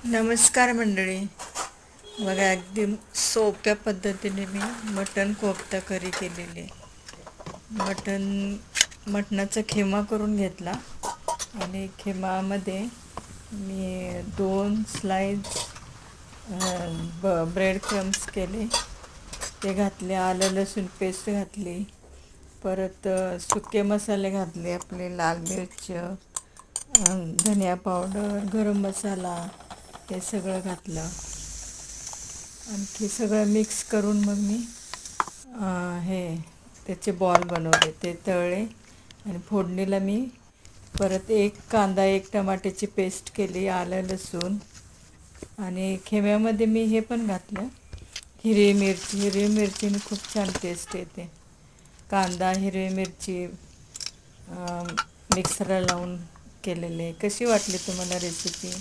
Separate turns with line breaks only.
नमस्कार मंडळी. बघा अगदी सोप्या पद्धतीने मी मटण कोफ्ता करी केलेली आहे. मटणाचा खिमा करून घेतला आणि खिमामध्ये मी 2 स्लाइस ब्रेड क्रम्स केले, ते घातले. आलं लसूण पेस्ट घातली. परत सुके मसाले घातले, आपले लाल मिर्च, धनिया पावडर, गरम मसाला, हे सगळं घातलं. आणखी सगळं मिक्स करून मग मी हे त्याचे बॉल बनवले, ते तळले. आणि फोडणीला मी परत 1 कांदा 1 टमाट्याची पेस्ट केली, आलं लसूण. आणि खिम्यामध्ये मी हे पण घातलं, हिरवी मिरचीने खूप छान टेस्ट येते. कांदा, हिरवी मिरची मिक्सरला लावून केलेले. कशी वाटली तुम्हाला रेसिपी?